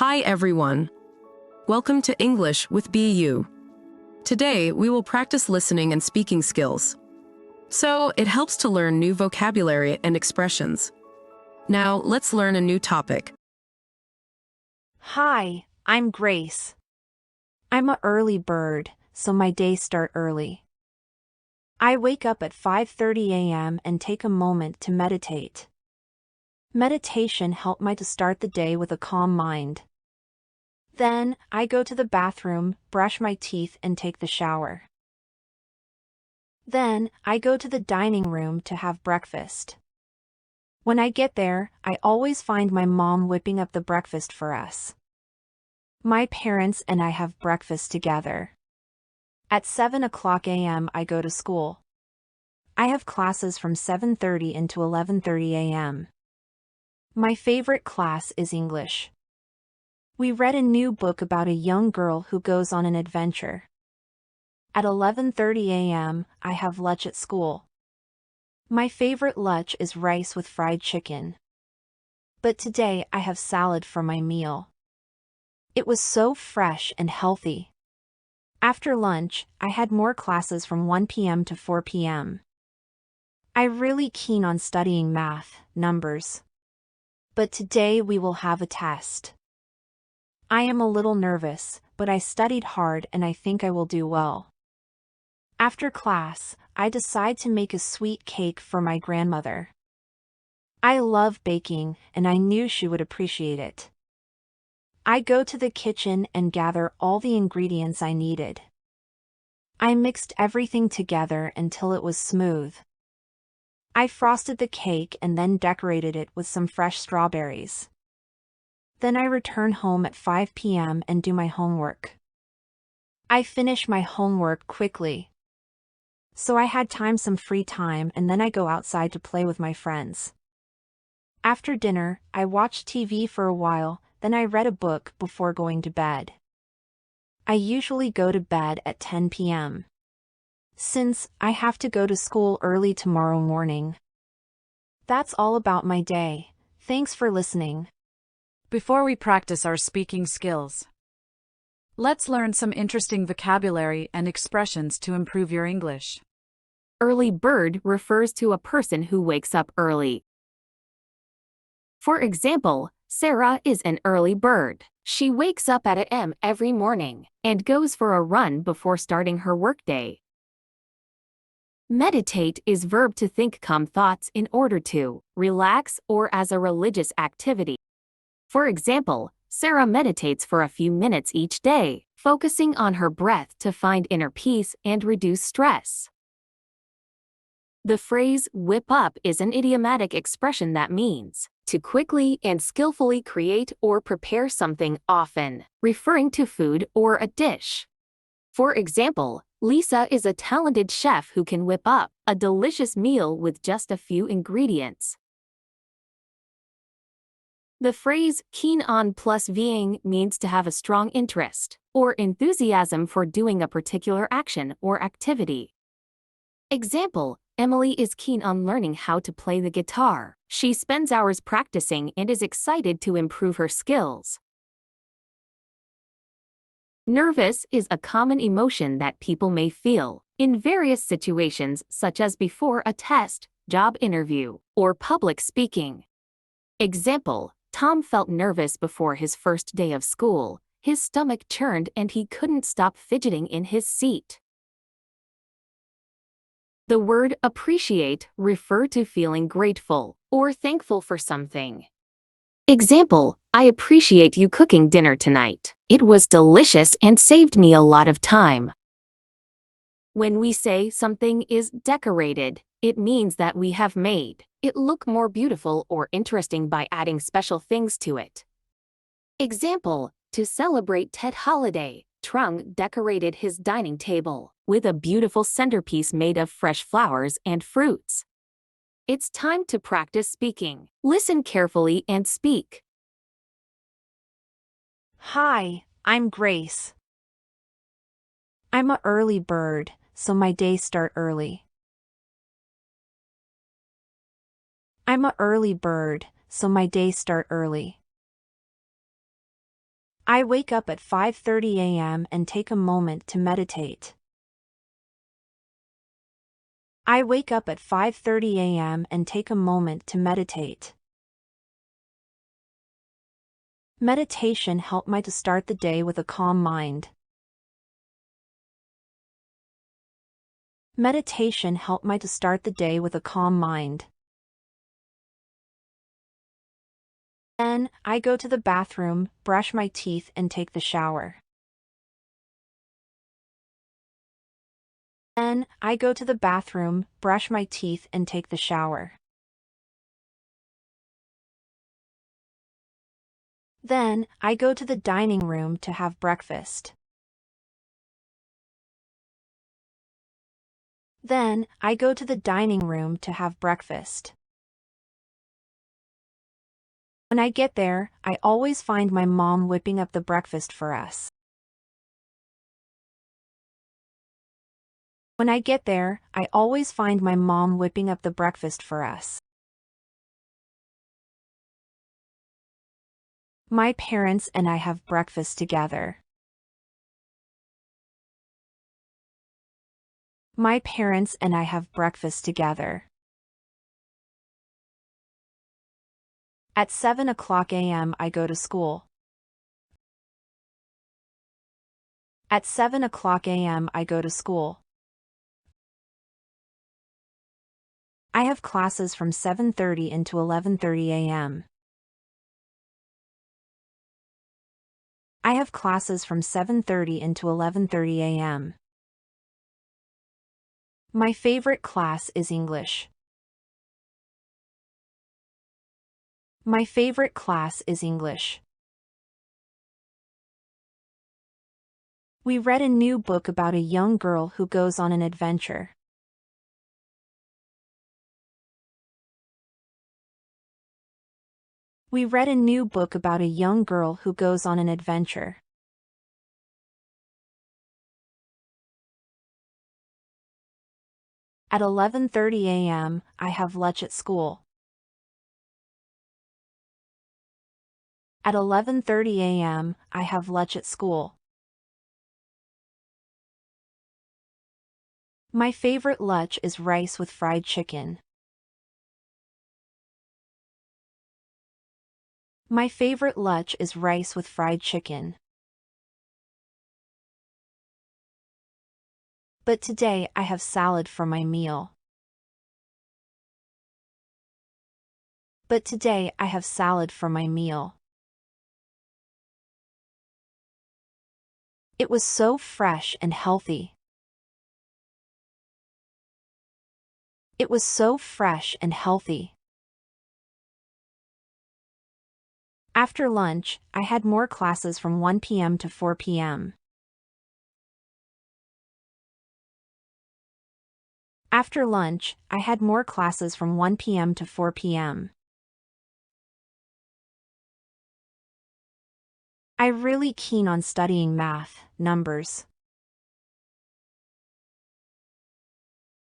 Hi everyone. Welcome to English with BU. Today, we will practice listening and speaking skills. So, it helps to learn new vocabulary and expressions. Now, let's learn a new topic. Hi, I'm Grace. I'm a early bird, so my days start early. I wake up at 5:30 a.m. and take a moment to meditate. Meditation helps me to start the day with a calm mind. Then, I go to the bathroom, brush my teeth and take the shower. Then, I go to the dining room to have breakfast. When I get there, I always find my mom whipping up the breakfast for us. My parents and I have breakfast together. At 7 o'clock a.m. I go to school. I have classes from 7:30 until 11:30 a.m. My favorite class is English. We read a new book about a young girl who goes on an adventure. At 11:30 a.m., I have lunch at school. My favorite lunch is rice with fried chicken. But today I have salad for my meal. It was so fresh and healthy. After lunch, I had more classes from 1 p.m. to 4 p.m. I'm really keen on studying math, numbers. But today we will have a test. I am a little nervous, but I studied hard and I think I will do well. After class, I decide to make a sweet cake for my grandmother. I love baking, and I knew she would appreciate it. I go to the kitchen and gather all the ingredients I needed. I mixed everything together until it was smooth. I frosted the cake and then decorated it with some fresh strawberries. Then I return home at 5 p.m. and do my homework. I finish my homework quickly. So I had some free time and then I go outside to play with my friends. After dinner, I watched TV for a while, then I read a book before going to bed. I usually go to bed at 10 p.m. Since I have to go to school early tomorrow morning. That's all about my day. Thanks for listening. Before we practice our speaking skills, let's learn some interesting vocabulary and expressions to improve your English. Early bird refers to a person who wakes up early. For example, Sarah is an early bird. She wakes up at 8 a.m. every morning and goes for a run before starting her workday. Meditate is verb to think calm thoughts in order to relax or as a religious activity. For example, Sarah meditates for a few minutes each day, focusing on her breath to find inner peace and reduce stress. The phrase whip up is an idiomatic expression that means to quickly and skillfully create or prepare something, often referring to food or a dish. For example, Lisa is a talented chef who can whip up a delicious meal with just a few ingredients. The phrase keen on plus being means to have a strong interest or enthusiasm for doing a particular action or activity. Example, Emily is keen on learning how to play the guitar. She spends hours practicing and is excited to improve her skills. Nervous is a common emotion that people may feel in various situations, such as before a test, job interview, or public speaking. Example, Tom felt nervous before his first day of school. His stomach churned and he couldn't stop fidgeting in his seat. The word appreciate refers to feeling grateful or thankful for something. Example, I appreciate you cooking dinner tonight. It was delicious and saved me a lot of time. When we say something is decorated, it means that we have made it look more beautiful or interesting by adding special things to it. Example, to celebrate Ted holiday, Trung decorated his dining table with a beautiful centerpiece made of fresh flowers and fruits. It's time to practice speaking. Listen carefully and speak. Hi, I'm Grace. I'm a early bird, so my days start early. I'm a early bird, so my days start early. I wake up at 5:30 a.m. and take a moment to meditate. I wake up at 5:30 a.m. and take a moment to meditate. Meditation helped me to start the day with a calm mind. Meditation helped me to start the day with a calm mind. Then, I go to the bathroom, brush my teeth and take the shower. Then, I go to the bathroom, brush my teeth and take the shower. Then, I go to the dining room to have breakfast. Then, I go to the dining room to have breakfast. When I get there, I always find my mom whipping up the breakfast for us. When I get there, I always find my mom whipping up the breakfast for us. My parents and I have breakfast together. My parents and I have breakfast together. At 7:00 a.m. I go to school. At 7:00 a.m. I go to school. I have classes from 7:30 until 11:30 a.m. I have classes from 7:30 until 11:30 a.m. My favorite class is English. My favorite class is English. We read a new book about a young girl who goes on an adventure. We read a new book about a young girl who goes on an adventure. At 11:30 a.m., I have lunch at school. At 11:30 a.m., I have lunch at school. My favorite lunch is rice with fried chicken. My favorite lunch is rice with fried chicken. But today I have salad for my meal. But today I have salad for my meal. It was so fresh and healthy. It was so fresh and healthy. After lunch, I had more classes from 1 p.m. to 4 p.m. After lunch, I had more classes from 1 p.m. to 4 p.m. I'm really keen on studying math, numbers.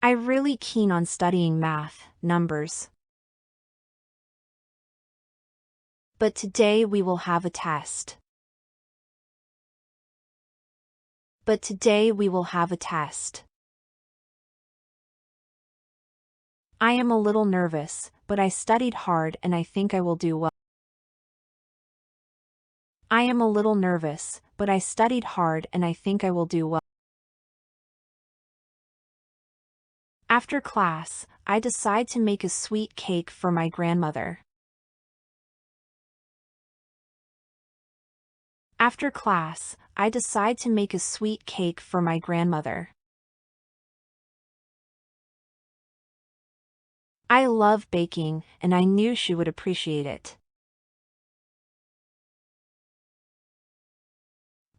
I'm really keen on studying math, numbers. But today we will have a test. But today we will have a test. I am a little nervous, but I studied hard and I think I will do well. I am a little nervous, but I studied hard and I think I will do well. After class, I decide to make a sweet cake for my grandmother. After class, I decide to make a sweet cake for my grandmother. I love baking, and I knew she would appreciate it.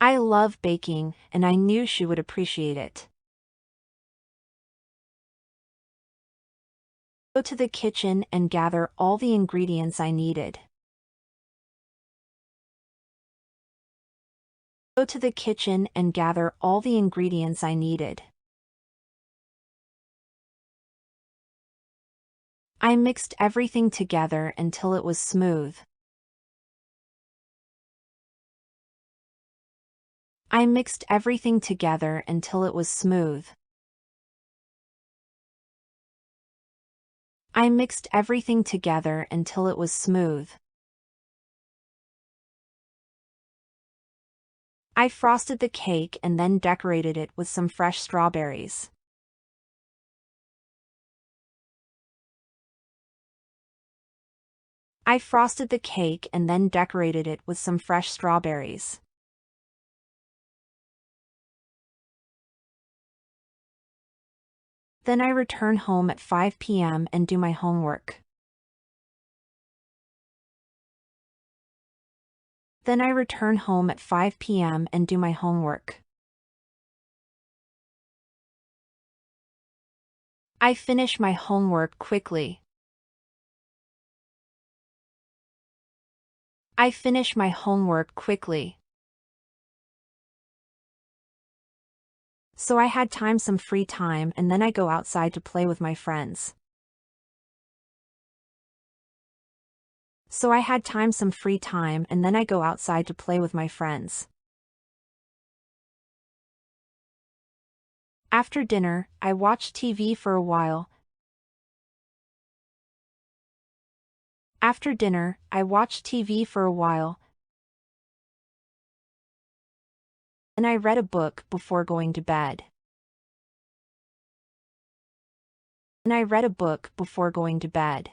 I love baking, and I knew she would appreciate it. Go to the kitchen and gather all the ingredients I needed. Go to the kitchen and gather all the ingredients I needed. I mixed everything together until it was smooth. I mixed everything together until it was smooth. I mixed everything together until it was smooth. I frosted the cake and then decorated it with some fresh strawberries. I frosted the cake and then decorated it with some fresh strawberries. Then I return home at 5 p.m. and do my homework. Then I return home at 5 p.m. and do my homework. I finish my homework quickly. I finish my homework quickly. So I had some free time and then I go outside to play with my friends. So I had some free time and then I go outside to play with my friends. After dinner, I watch TV for a while. After dinner, I watch TV for a while. And I read a book before going to bed. And I read a book before going to bed.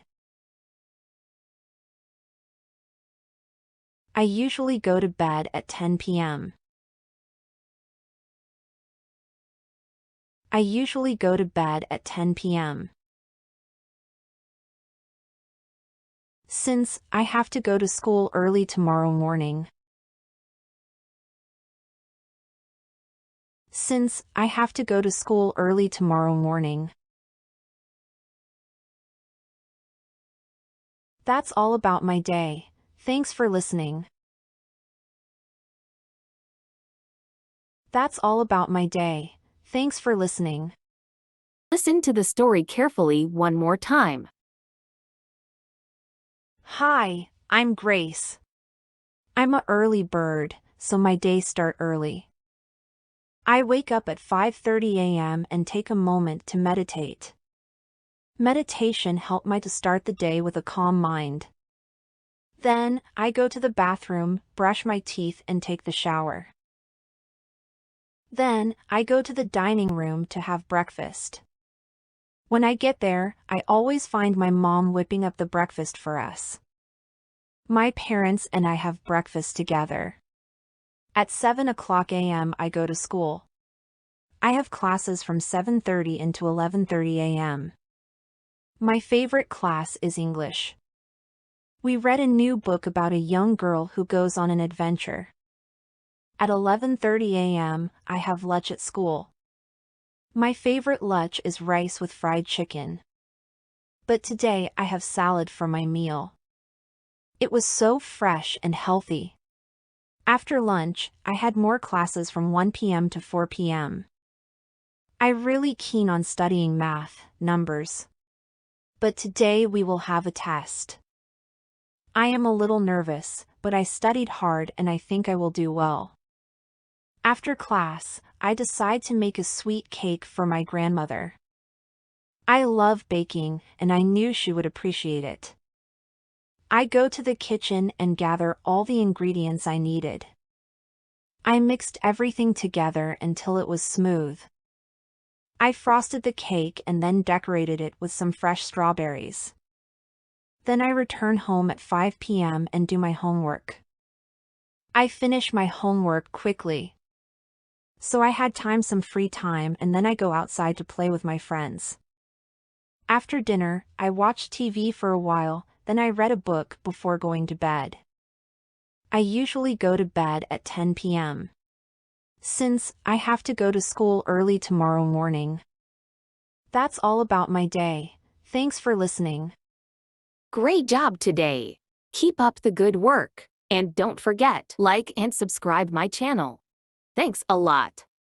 I usually go to bed at 10 p.m. I usually go to bed at 10 p.m. Since I have to go to school early tomorrow morning. Since I have to go to school early tomorrow morning. That's all about my day. Thanks for listening. That's all about my day. Thanks for listening. Listen to the story carefully one more time. Hi, I'm Grace. I'm an early bird, so my days start early. I wake up at 5:30 a.m. and take a moment to meditate. Meditation helps me to start the day with a calm mind. Then, I go to the bathroom, brush my teeth and take the shower. Then, I go to the dining room to have breakfast. When I get there, I always find my mom whipping up the breakfast for us. My parents and I have breakfast together. At 7 o'clock a.m. I go to school. I have classes from 7:30 until 11:30 a.m. My favorite class is English. We read a new book about a young girl who goes on an adventure. At 11:30 a.m., I have lunch at school. My favorite lunch is rice with fried chicken. But today I have salad for my meal. It was so fresh and healthy. After lunch, I had more classes from 1 p.m. to 4 p.m. I'm really keen on studying math, numbers. But today we will have a test. I am a little nervous, but I studied hard and I think I will do well. After class, I decide to make a sweet cake for my grandmother. I love baking, and I knew she would appreciate it. I go to the kitchen and gather all the ingredients I needed. I mixed everything together until it was smooth. I frosted the cake and then decorated it with some fresh strawberries. Then I return home at 5 p.m. and do my homework. I finish my homework quickly. So I had some free time and then I go outside to play with my friends. After dinner, I watched TV for a while, then I read a book before going to bed. I usually go to bed at 10 p.m. Since I have to go to school early tomorrow morning. That's all about my day. Thanks for listening. Great job today. Keep up the good work. And don't forget, like and subscribe my channel. Thanks a lot.